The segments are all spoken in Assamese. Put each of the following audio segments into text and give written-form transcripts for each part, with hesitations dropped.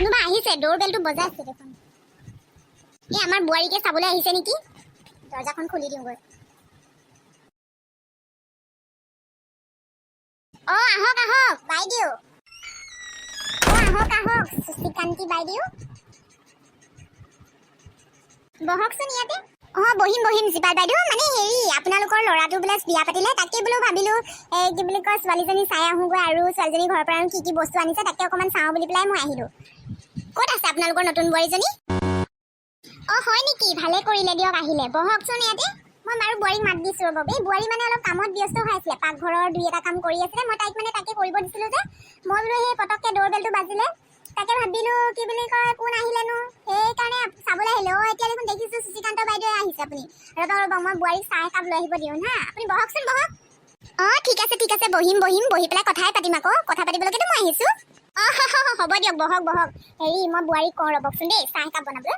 কোনোবা আহিছে, ডোৰ বেলটো বজাইছে দেখোন। এই আমাৰ বোৱাৰীকে চাবলৈ আহিছে নেকি? দৰ্জাখন খুলি দিওঁগৈ। আহক আহক বাইদেউ। আহক আহক চুচিকান্তি বাইদেউ। বহকচোন ইয়াতে। বহিম বহিম জীপাল বাইদেউ। মানে হেৰি, আপোনালোকৰ ল'ৰাটো বোলে বিয়া পাতিলে, তাকে বোলো ভাবিলো কি বুলি কয় ছোৱালীজনী চাই আহোগৈ, আৰু ছোৱালীজনীৰ ঘৰৰ পৰা কি কি বস্তু আনিছে তাকে অকণমান চাওঁ বুলি পেলাই মই আহিলো। ক'ত আছে আপোনালোকৰ নতুন বোৱাৰীজনী? হয় নেকি? ভালে কৰিলে দিয়ক আহিলে। বহকচোন ইয়াতে। মই বাৰু বোৱাৰীক মাত দিছোঁ ৰ'ব। এই বোৱাৰী মানে অলপ কামত ব্যস্ত হৈ আছিলে, পাকঘৰৰ দুই এটা কাম কৰি আছিলে। মই তাইক মানে তাকে কৰিব দিছিলোঁ যে, মই বোলো সেই পটককৈ ডোৰ বেলটো বাজিলে, তাকে ভাবিলোঁ কি বুলি কয় কোন আহিলেনো, সেইকাৰণে চাবলৈ আহিলোঁ। এতিয়া দেখোন দেখিছোঁ চুচিকান্ত বাইদেৱে আহিছে। আপুনি ৰ'ব মই বোৱাৰীক চাহ একাপ লৈ আহিব দিওঁ হা। আপুনি বহকচোন বহক। ঠিক আছে বহিম বহি পেলাই কথাই পাতিম আকৌ। কথা পাতিবলৈকেতো মই আহিছোঁ। হ'ব দিয়ক, বহক বহক। হেৰি, মই বোৱাৰীক কওঁ ৰ'বকচোন দেই চাহ একাপ বনাবলৈ।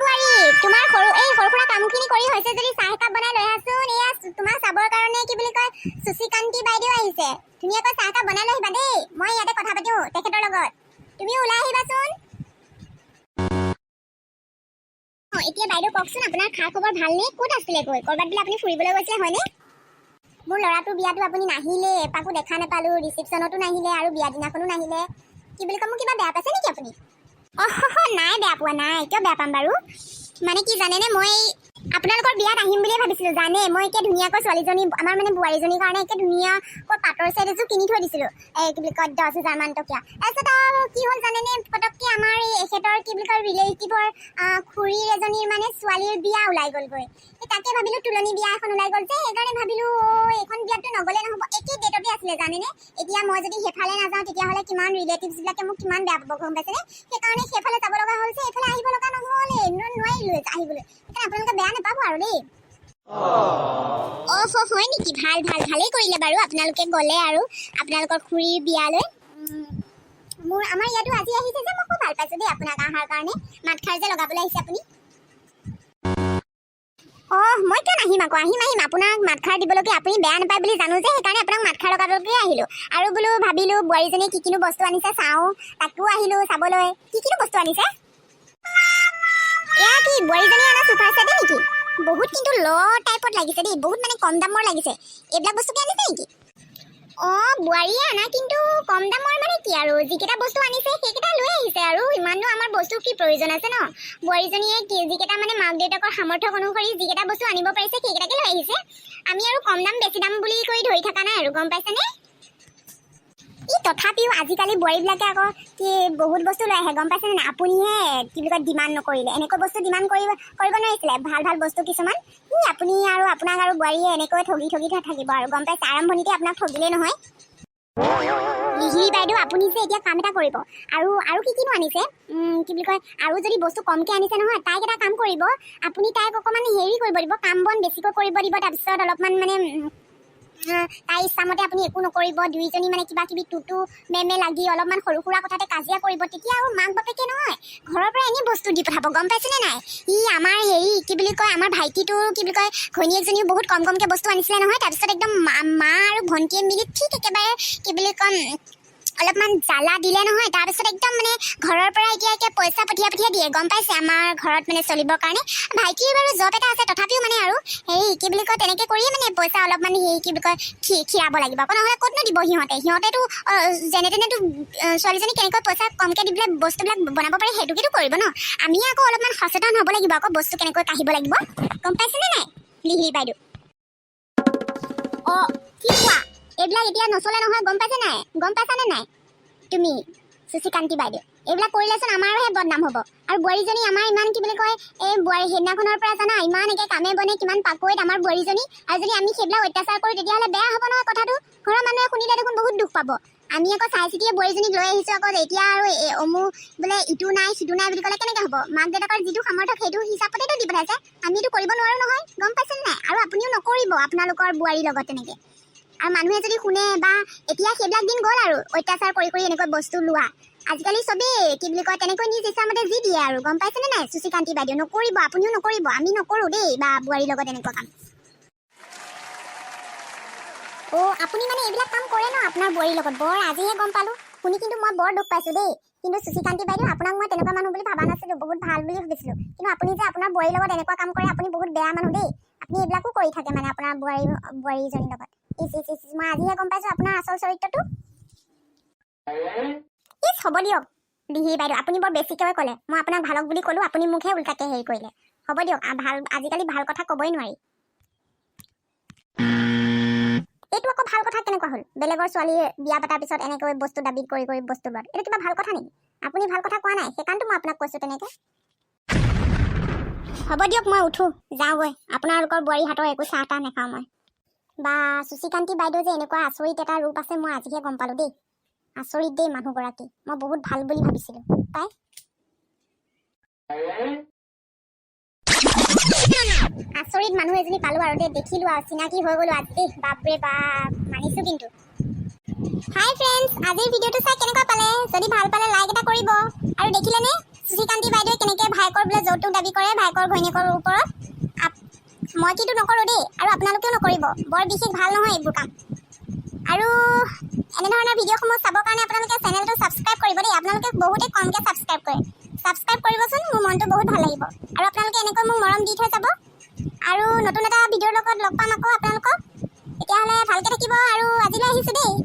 বোৱাৰী, তোমাৰ সৰু সুৰা কামখিনি কৰি হৈছে যদি চাহ একাপ বনাই লৈ আহাচোন। এয়া তোমাক চাবৰ কাৰণে কি বুলি কয় চুচিকান্তি বাইদেউ আহিছে। ধুনীয়াকৈ চাহ একাপ বনাই লৈ আহিবা দেই। মই ইয়াতে কথা পাতিও তেখেতৰ লগত। তুমিও ওলাই আহিবাচোন। এতিয়া বাইদেউ কওকচোন, আপোনাৰ খা খবৰ ভালনে? ক'ত আছিলে গৈ? ক'ৰবাত বোলে আপুনি ফুৰিবলৈ গৈছিলে হয়নে? মোৰ ল'ৰাটোৰ বিয়াটো আপুনি নাহিলে, এপাকো দেখা নাপালোঁ। ৰিচিপশ্যনতো নাহিলে আৰু বিয়া দিনাখনো নাহিলে। কি বুলি কয়, মোক কিবা বেয়া পাইছে নেকি আপুনি? নাই, বেয়া পোৱা নাই। কিয় বেয়া পাম বাৰু? মানে কি জানেনে, মই আপোনালোকৰ বিয়াত আহিম বুলিয়ে ভাবিছিলোঁ জানে। মই এতিয়া ধুনীয়াকৈ ছোৱালীজনী, আমাৰ মানে বোৱাৰীজনীৰ কাৰণে একে ধুনীয়াকৈ পাটৰ ছেট এযোৰ কিনি থৈ দিছিলোঁ। কি বুলি কয় 10,000 মান টকীয়া। তাৰপিছত আৰু কি হ'ল জানেনে, পটককৈ আমাৰ এখেতৰ কি বুলি কয় ৰিলেটিভৰ খুৰীৰ এজনীৰ মানে ছোৱালীৰ বিয়া ওলাই গ'লগৈ। তাকে ভাবিলোঁ তুলনি বিয়া এখন ওলাই গ'ল যে, সেইকাৰণে ভাবিলোঁ এইখন বিয়াততো নগ'লে নহ'ব। একেই ডেটতে আছিলে জানেনে। এতিয়া মই যদি সেইফালে নাযাওঁ তেতিয়াহ'লে কিমান ৰিলেটিভছবিলাকে মোক কিমান বেয়া পাব গম পাইছেনে। সেইকাৰণে সেইফালে যাব লগা হ'ল যে, এইফালে আহিব লগা নহ'লে নোৱাৰিলোঁ আহিবলৈ। সেইকাৰণে আপোনালোকে বেয়া নাপাব আৰু দেই। হয় নেকি? ভালেই কৰিলে বাৰু আপোনালোকে গ'লে আৰু আপোনালোকৰ খুৰীৰ বিয়ালৈ। আমাৰ ইয়াতো আজি আহিছে যে, মই খুব ভাল পাইছোঁ দেই আপোনাক অহাৰ কাৰণে। মাতষাৰ যে লগাবলৈ আহিছে আপুনি। মই কিয় নাহিম আকৌ? আহিম। আপোনাক মাতষাৰ দিবলৈকে আপুনি বেয়া নাপায় বুলি জানো যে, সেইকাৰণে আপোনাক মাতষাৰ লগাবলৈকে আহিলোঁ। আৰু বোলো ভাবিলোঁ বোৱাৰীজনীয়ে কি কিনো বস্তু আনিছে চাওঁ, তাকো আহিলোঁ চাবলৈ। কি কিনো বস্তু আনিছে? এয়া কি বোৱাৰীজনীয়ে অনা চোফা ছেটে নেকি? বহুত কিন্তু ল' টাইপত লাগিছে দেই, বহুত মানে কম দামৰ লাগিছে। এইবিলাক বস্তুকে আনিছে নেকি? বোৱাৰীয়ে আনা কিন্তু কম দামৰ মানে কি আৰু, যিকেইটা বস্তু আনিছে সেইকেইটা লৈ আহিছে আৰু। ইমানো আমাৰ বস্তু কি প্ৰয়োজন আছে ন? বোৱাৰীজনীয়ে যিকেইটা মানে মাক দেউতাকৰ সামৰ্থ্য অনুসৰি যিকেইটা বস্তু আনিব পাৰিছে সেইকেইটাকে লৈ আহিছে। আমি আৰু কম দাম বেছি দাম বুলি কৰি ধৰি থকা নাই আৰু, গম পাইছেনে? তথাপিও আজিকালি বোৱাৰীবিলাকে আকৌ কি বহুত বস্তু লৈ আহে, গম পাইছেনে নাই? আপুনিহে কি বুলি কয় ডিমাণ্ড নকৰিলে। এনেকৈ বস্তু ডিমাণ্ড কৰিব নোৱাৰিছিলে। ভাল বস্তু কিছুমান আপুনি আৰু আপোনাক আৰু বোৱাৰীয়ে এনেকৈ ঠগি থাকিব আৰু, গম পাইছে? আৰম্ভণিতে আপোনাক ঠগিলে নহয়। লিহিৰি বাইদেউ, আপুনি যে এতিয়া কাম এটা কৰিব, আৰু কি কিনো আনিছে কি বুলি কয়, আৰু যদি বস্তু কমকৈ আনিছে নহয়, তাইক এটা কাম কৰিব। আপুনি তাইক অকণমান হেৰি কৰিব দিব, কাম বন বেছিকৈ কৰিব দিব। তাৰপিছত অলপমান মানে তাই ইচ্ছামতে আপুনি একো নকৰিব। দুইজনী মানে কিবা কিবি টুটু মেমে লাগি অলপমান সৰু সুৰা কথাতে কাজিয়া কৰিব। তেতিয়া আৰু মাক বাপেকে নহয় ঘৰৰ পৰা এনেই বস্তু দি পঠাব, গম পাইছেনে নাই? আমাৰ হেৰি কি বুলি কয়, আমাৰ ভাইটিটো কি বুলি কয় ঘৈণীয়েকজনীও বহুত কমকৈ বস্তু আনিছিলে নহয়। তাৰপিছত একদম মা আৰু ভণ্টিয়ে মিলি ঠিক একেবাৰে কি বুলি কয় অলপমান জ্বালা দিলে নহয়। তাৰপিছত একদম মানে ঘৰৰ পৰা এতিয়া পইচা পঠিয়াই দিয়ে, গম পাইছে? আমাৰ ঘৰত মানে চলিবৰ কাৰণে। ভাইটিৰ বাৰু জব এটা আছে, তথাপিও মানে আৰু হেৰি কি বুলি কয় তেনেকৈ কৰিয়ে মানে পইচা অলপমান হেৰি কি বুলি কয় খীৰাব লাগিব আকৌ, নহ'লে ক'তনো দিব সিহঁতেতো যেনে তেনেতো ছোৱালীজনী কেনেকৈ পইচা কমকৈ দি পেলাই বস্তুবিলাক বনাব পাৰে সেইটোকেতো কৰিব ন। আমি আকৌ অলপমান সচেতন হ'ব লাগিব আকৌ, বস্তু কেনেকৈ কাঢ়িব লাগিব, গম পাইছেনে নাই লিহিৰি বাইদেউ? কি কোৱা? এইবিলাক এতিয়া নচলে নহয়, গম পাইছানে নাই তুমি চুচিকান্তি বাইদেউ? এইবিলাক কৰিলেচোন আমাৰহে বদনাম হ'ব। আৰু বোৱাৰীজনী আমাৰ ইমান কি বুলি কয় বোৱাৰী সেইদিনাখনৰ পৰা জানা ইমান একে কামে বনে কিমান পাকৈত আমাৰ বোৱাৰীজনী। আৰু যদি আমি সেইবিলাক অত্যাচাৰ কৰোঁ তেতিয়াহ'লে বেয়া হ'ব নহয় কথাটো। ঘৰৰ মানুহে শুনিলে দেখোন বহুত দুখ পাব। আমি আকৌ চাই চিতিয়ে বোৱাৰীজনীক লৈ আহিছোঁ আকৌ, এতিয়া আৰু বোলে ইটো নাই সিটো নাই বুলি ক'লে কেনেকৈ হ'ব? মাক দেউতাকৰ যিটো সামৰ্থ্য সেইটো হিচাপতেতো দি পঠাইছে, আমিতো কৰিব নোৱাৰোঁ নহয়, গম পাইছেনে নাই? আৰু আপুনিও নকৰিব আপোনালোকৰ বোৱাৰীৰ লগত তেনেকৈ। আৰু মানুহে যদি শুনে বা এতিয়া সেইবিলাক দিন গ'ল আৰু অত্যাচাৰ কৰি এনেকৈ বস্তু লোৱা। আজিকালি চবেই কি বুলি কয় তেনেকৈ নিজ ইচ্ছামতে যি দিয়ে আৰু, গম পাইছেনে নাই চুচিকান্তি বাইদেউ? নকৰিব, আপুনিও নকৰিব, আমি নকৰোঁ দেই বা বোৱাৰীৰ লগত এনেকুৱা কাম। আপুনি মানে এইবিলাক কাম কৰে ন আপোনাৰ বোৱাৰীৰ লগত? বৰ আজিহে গম পালোঁ। শুনি কিন্তু মই বৰ দুখ পাইছোঁ দেই। কিন্তু চুচিকান্তি বাইদেউ, আপোনাক মই তেনেকুৱা মানুহ বুলি ভাবা নাছিলোঁ, বহুত ভাল বুলি ভাবিছিলোঁ। কিন্তু আপুনি যে আপোনাৰ বোৱাৰীৰ লগত এনেকুৱা কাম কৰে, আপুনি বহুত বেয়া মানুহ দেই। আপুনি এইবিলাকো কৰি থাকে মানে আপোনাৰ বোৱাৰীজনীৰ লগত। মই আজিহে গম পাইছোঁ আপোনাৰ আচল চৰিত্ৰটো। হ'ব দিয়ক দিহি বাইদেউ, আপুনি বৰ বেছিকৈ ক'লে। মই আপোনাক ভালক বুলি ক'লোঁ, আপুনি মোকহে উল্টাকৈ হেৰি কৰিলে। হ'ব দিয়ক, আজিকালি ভাল কথা ক'বই নোৱাৰি। এইটো আকৌ ভাল কথা কেনেকুৱা হ'ল? বেলেগৰ ছোৱালী বিয়া পতাৰ পিছত এনেকৈ বস্তু দাবী কৰি বস্তু লোৱাত এইটো কিবা ভাল কথা নেকি? আপুনি ভাল কথা কোৱা নাই, সেইকাৰণেতো মই আপোনাক কৈছোঁ তেনেকৈ। হ'ব দিয়ক, মই উঠোঁ, যাওঁগৈ। আপোনালোকৰ বোৱাৰী হাতৰ একো চাহ তাহ নাখাওঁ মই। বা চুচিকান্তি বাইদেউ যে এনেকুৱা আচৰিত এটা ৰূপ আছে, মই আজিহে গম পালোঁ দেই। আচৰিত দেই মানুহগৰাকী, মই বহুত ভাল বুলি ভাবিছিলোঁ পাই। আচৰিত মানুহ এজনী পালোঁ আৰু দেই, দেখিলোঁ আৰু চিনাকি হৈ গ'লোঁ আজি দেই। বাপৰে বাপ, মানিছোঁ কিন্তু। হাই ফ্ৰেণ্ডছ, আজিৰ ভিডিঅ'টো চাই কেনেকুৱা পালে? যদি ভাল পালে লাইক এটা কৰিব। আৰু দেখিলেনে চুচিকান্তি বাইদেৱে কেনেকৈ ভায়েকৰ বোলে যৌতুক দাবী কৰে ভায়েকৰ ঘৈণীয়েকৰ ওপৰত। মই কিন্তু নকৰোঁ দেই, আৰু আপোনালোকেও নকৰিব। বৰ বিশেষ ভাল নহয় এইবোৰ কাম। আৰু এনেধৰণৰ ভিডিঅ'সমূহ চাবৰ কাৰণে আপোনালোকে চেনেলটো ছাবস্ক্ৰাইব কৰিব দেই। আপোনালোকে বহুতে কমকৈ ছাবস্ক্ৰাইব কৰে। ছাবস্ক্ৰাইব কৰিবচোন, মোৰ মনটো বহুত ভাল লাগিব। আৰু আপোনালোকে এনেকৈ মোক মৰম দি থৈ যাব। আৰু নতুন এটা ভিডিঅ'ৰ লগত লগ পাম আকৌ আপোনালোকক। তেতিয়াহ'লে ভালকৈ থাকিব, আৰু আজিলৈ আহিছোঁ দেই।